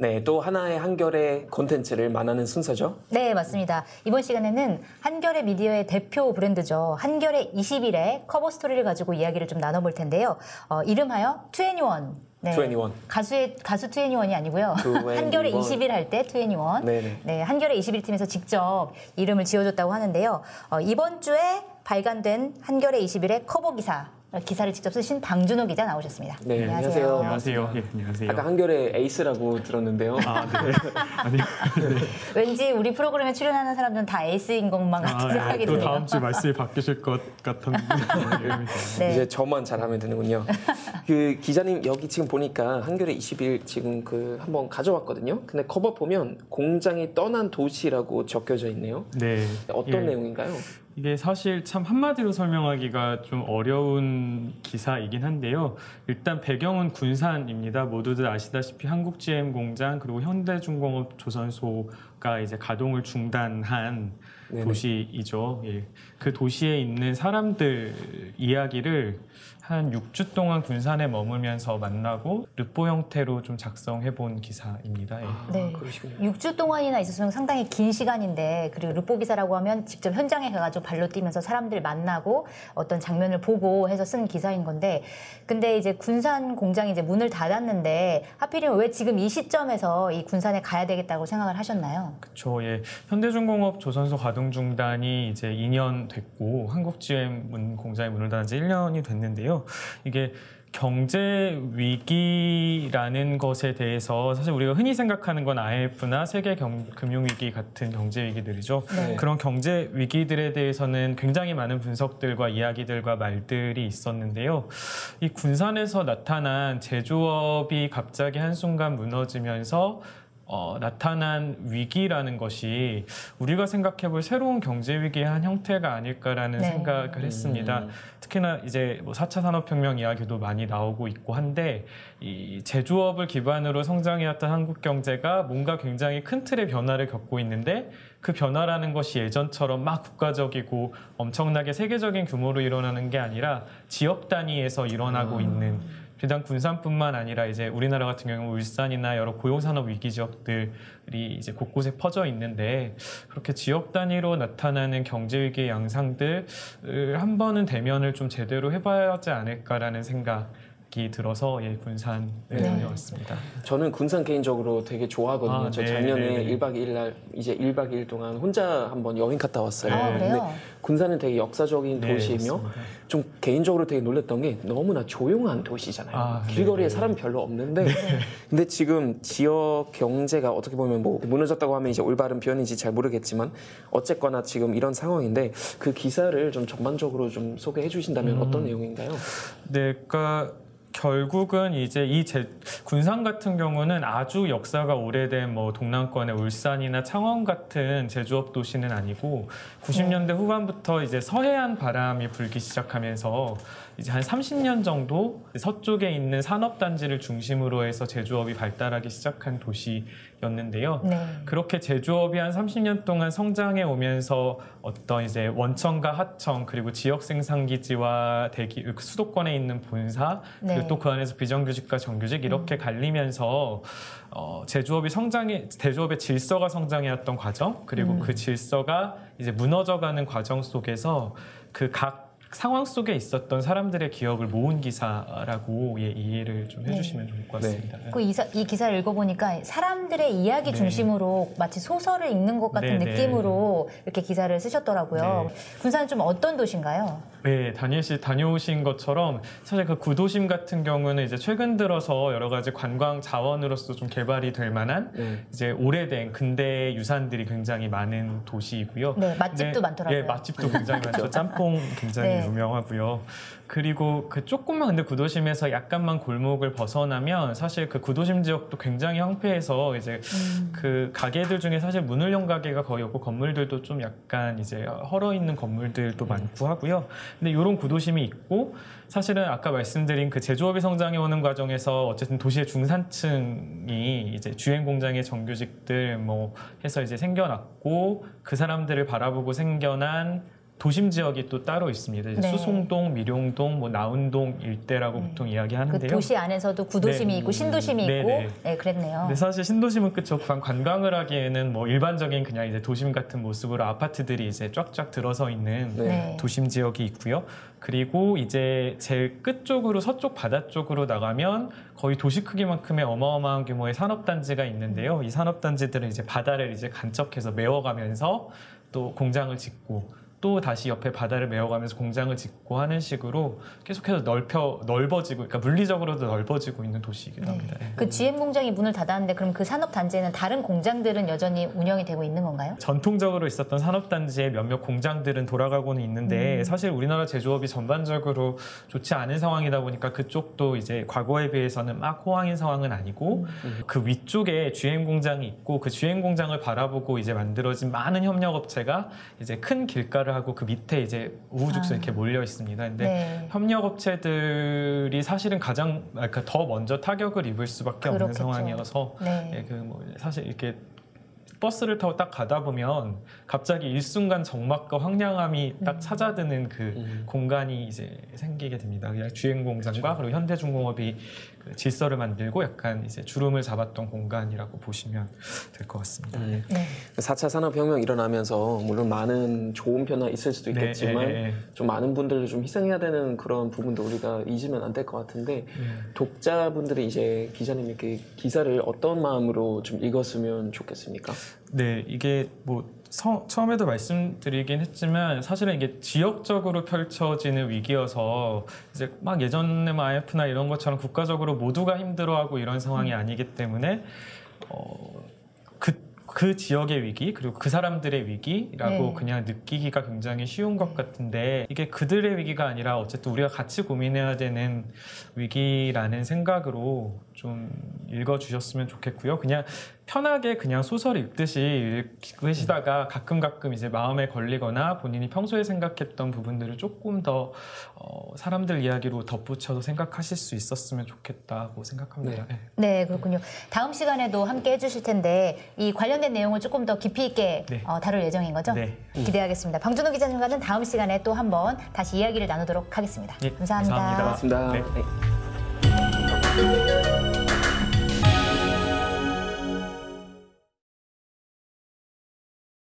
네, 또 하나의 한겨레 콘텐츠를 만나는 순서죠. 네, 맞습니다. 이번 시간에는 한겨레 미디어의 대표 브랜드죠. 한겨레 21의 커버 스토리를 가지고 이야기를 좀 나눠볼 텐데요. 이름하여 21. 네, 21. 가수 21이 아니고요. 21. 한겨레 21 할 때 21. 네네. 네, 한겨레 21팀에서 직접 이름을 지어줬다고 하는데요. 이번 주에 발간된 한겨레 21의 커버 기사를 직접 쓰신 방준호 기자 나오셨습니다. 네, 안녕하세요. 안녕하세요. 예, 안녕하세요. 아까 한겨레 에이스라고 들었는데요. 아, 네. 아니, 네. 왠지 우리 프로그램에 출연하는 사람들은 다 에이스인 것만 같은 생각이 또 드네요. 다음 주 말씀이 바뀌실 것 같은 느낌입니다. 네. 이제 저만 잘하면 되는군요. 그 기자님 여기 지금 보니까 한겨레 21 지금 한번 가져왔거든요. 근데 커버 보면 공장이 떠난 도시라고 적혀져 있네요. 네. 어떤 내용인가요? 이게 사실 참 한마디로 설명하기가 좀 어려운 기사이긴 한데요. 일단 배경은 군산입니다. 모두들 아시다시피 한국 GM 공장 그리고 현대중공업 조선소가 이제 가동을 중단한 네네. 도시이죠. 예. 그 도시에 있는 사람들 이야기를 한 6주 동안 군산에 머물면서 만나고 르포 형태로 좀 작성해 본 기사입니다. 예. 네. 그러시군요. 6주 동안이나 있었으면 상당히 긴 시간인데, 그리고 르포 기사라고 하면 직접 현장에 가가지고 발로 뛰면서 사람들 만나고 어떤 장면을 보고 해서 쓴 기사인 건데, 근데 이제 군산 공장이 이제 문을 닫았는데 하필이면 왜 지금 이 시점에서 이 군산에 가야 되겠다고 생각을 하셨나요? 그렇죠. 예. 현대중공업 조선소 가동 중단이 이제 2년 됐고 한국 GM 공장의 문을 닫은 지 1년이 됐는데요. 이게 경제 위기라는 것에 대해서 사실 우리가 흔히 생각하는 건 IMF나 세계 금융위기 같은 경제 위기들이죠. 네. 그런 경제 위기들에 대해서는 굉장히 많은 분석들과 이야기들과 말들이 있었는데요. 이 군산에서 나타난 제조업이 갑자기 한순간 무너지면서 나타난 위기라는 것이 우리가 생각해볼 새로운 경제 위기의 한 형태가 아닐까라는 네. 생각을 했습니다. 특히나 이제 뭐 4차 산업혁명 이야기도 많이 나오고 있고 한데 이 제조업을 기반으로 성장해왔던 한국 경제가 뭔가 굉장히 큰 틀의 변화를 겪고 있는데 그 변화라는 것이 예전처럼 막 국가적이고 엄청나게 세계적인 규모로 일어나는 게 아니라 지역 단위에서 일어나고 있는 비단 군산뿐만 아니라 이제 우리나라 같은 경우 울산이나 여러 고용산업 위기 지역들이 이제 곳곳에 퍼져 있는데 그렇게 지역 단위로 나타나는 경제 위기의 양상들을 한 번은 대면을 좀 제대로 해봐야 하지 않을까라는 생각이 들어서 군산에 다녀왔습니다. 저는 군산 개인적으로 되게 좋아하거든요. 저 작년에 1박 2일 날 이제 1박 2일 동안 혼자 한번 여행 갔다 왔어요. 아, 그래요? 근데 군산은 되게 역사적인 도시이며 맞습니다. 좀 개인적으로 되게 놀랐던 게 너무나 조용한 도시잖아요. 네, 길거리에 네. 사람 별로 없는데 근데 지금 지역 경제가 어떻게 보면 뭐 무너졌다고 하면 이제 올바른 표현인지 잘 모르겠지만 어쨌거나 지금 이런 상황인데 그 기사를 좀 전반적으로 좀 소개해 주신다면 어떤 내용인가요? 네, 그러니까 결국은 이제 군산 같은 경우는 아주 역사가 오래된 뭐 동남권의 울산이나 창원 같은 제조업 도시는 아니고 90년대 후반부터 이제 서해안 바람이 불기 시작하면서 이제 한 30년 정도 서쪽에 있는 산업단지를 중심으로 해서 제조업이 발달하기 시작한 도시였는데요. 네. 그렇게 제조업이 한 30년 동안 성장해 오면서 어떤 이제 원청과 하청 그리고 지역 생산기지와 수도권에 있는 본사 네. 그리고 또 그 안에서 비정규직과 정규직 이렇게 갈리면서 제조업의 질서가 성장해왔던 과정 그리고 그 질서가 이제 무너져가는 과정 속에서 그 각 상황 속에 있었던 사람들의 기억을 모은 기사라고 이해를 좀 해주시면 좋을 것 같습니다. 이 기사를 읽어보니까 사람들의 이야기 중심으로 마치 소설을 읽는 것 같은 느낌으로 이렇게 기사를 쓰셨더라고요. 군산은 좀 어떤 도시인가요? 네, 다니엘 씨 다녀오신 것처럼 사실 그 구도심 같은 경우는 이제 최근 들어서 여러 가지 관광 자원으로서 좀 개발이 될 만한 이제 오래된 근대 유산들이 굉장히 많은 도시이고요. 네, 맛집도 많더라고요. 예, 맛집도 굉장히 많죠. 짬뽕 굉장히 유명하고요. 그리고 그 조금만 근데 구도심에서 약간만 골목을 벗어나면 사실 그 구도심 지역도 굉장히 황폐해서 이제 그 가게들 중에 사실 문을 연 가게가 거의 없고 건물들도 좀 약간 이제 헐어 있는 건물들도 많고 하고요. 근데 이런 구도심이 있고 사실은 아까 말씀드린 그 제조업이 성장해 오는 과정에서 어쨌든 도시의 중산층이 이제 주행 공장의 정규직들 뭐 해서 이제 생겨났고 그 사람들을 바라보고 생겨난 도심 지역이 또 따로 있습니다. 이제 네. 수송동, 밀용동, 뭐 나운동 일대라고 보통 그 이야기하는데요. 도시 안에서도 구도심이 네. 있고 신도심이 네, 있고 네. 네, 그랬네요. 근데 사실 신도심은 그쵸 관광을 하기에는 뭐 일반적인 그냥 이제 도심 같은 모습으로 아파트들이 이제 쫙쫙 들어서 있는 네. 도심 지역이 있고요. 그리고 이제 제일 끝 쪽으로 서쪽 바다 쪽으로 나가면 거의 도시 크기만큼의 어마어마한 규모의 산업단지가 있는데요. 이 산업단지들은 이제 바다를 이제 간척해서 메워가면서 또 공장을 짓고 또 다시 옆에 바다를 메워가면서 공장을 짓고 하는 식으로 계속해서 넓어지고, 그러니까 물리적으로도 넓어지고 있는 도시이기도 합니다. 예. 그 GM 공장이 문을 닫았는데 그럼 그 산업 단지에는 다른 공장들은 여전히 운영이 되고 있는 건가요? 전통적으로 있었던 산업단지의 몇몇 공장들은 돌아가고는 있는데 사실 우리나라 제조업이 전반적으로 좋지 않은 상황이다 보니까 그쪽도 이제 과거에 비해서는 막 호황인 상황은 아니고 그 위쪽에 GM 공장이 있고 그 GM 공장을 바라보고 이제 만들어진 많은 협력업체가 이제 큰 길가를 하고 그 밑에 이제 우후죽순 이렇게 몰려 있습니다. 근데 네. 협력업체들이 사실은 가장 그러니까 더 먼저 타격을 입을 수밖에 없는 그렇겠죠. 상황이어서 네. 예, 그 뭐 사실 이렇게 버스를 타고 딱 가다 보면 갑자기 일순간 적막과 황량함이 딱 찾아드는 그 공간이 이제 생기게 됩니다. 그냥 GM 공장과 그리고 현대중공업이 그 질서를 만들고 약간 이제 주름을 잡았던 공간이라고 보시면 될 것 같습니다. 네. 4차 산업혁명 일어나면서 물론 많은 좋은 변화 있을 수도 네, 있겠지만 예. 좀 많은 분들을 좀 희생해야 되는 그런 부분도 우리가 잊으면 안 될 것 같은데 독자분들이 이제 기자님의 그 기사를 어떤 마음으로 좀 읽었으면 좋겠습니까? 네, 이게 뭐 처음에도 말씀드리긴 했지만 사실은 이게 지역적으로 펼쳐지는 위기여서 이제 막 예전에 뭐 IMF나 이런 것처럼 국가적으로 모두가 힘들어하고 이런 상황이 아니기 때문에 그 지역의 위기 그리고 그 사람들의 위기라고 네. 그냥 느끼기가 굉장히 쉬운 것 같은데 이게 그들의 위기가 아니라 어쨌든 우리가 같이 고민해야 되는 위기라는 생각으로 좀 읽어주셨으면 좋겠고요. 그냥 편하게 그냥 소설 읽듯이 읽으시다가 가끔 이제 마음에 걸리거나 본인이 평소에 생각했던 부분들을 조금 더 사람들 이야기로 덧붙여서 생각하실 수 있었으면 좋겠다고 생각합니다. 네. 네, 그렇군요. 다음 시간에도 함께 해주실 텐데 이 관련된 내용을 조금 더 깊이 있게 네. 다룰 예정인 거죠? 네. 기대하겠습니다. 방준호 기자님과는 다음 시간에 또 한번 다시 이야기를 나누도록 하겠습니다. 예, 감사합니다. 감사합니다. 고맙습니다. 네. 네.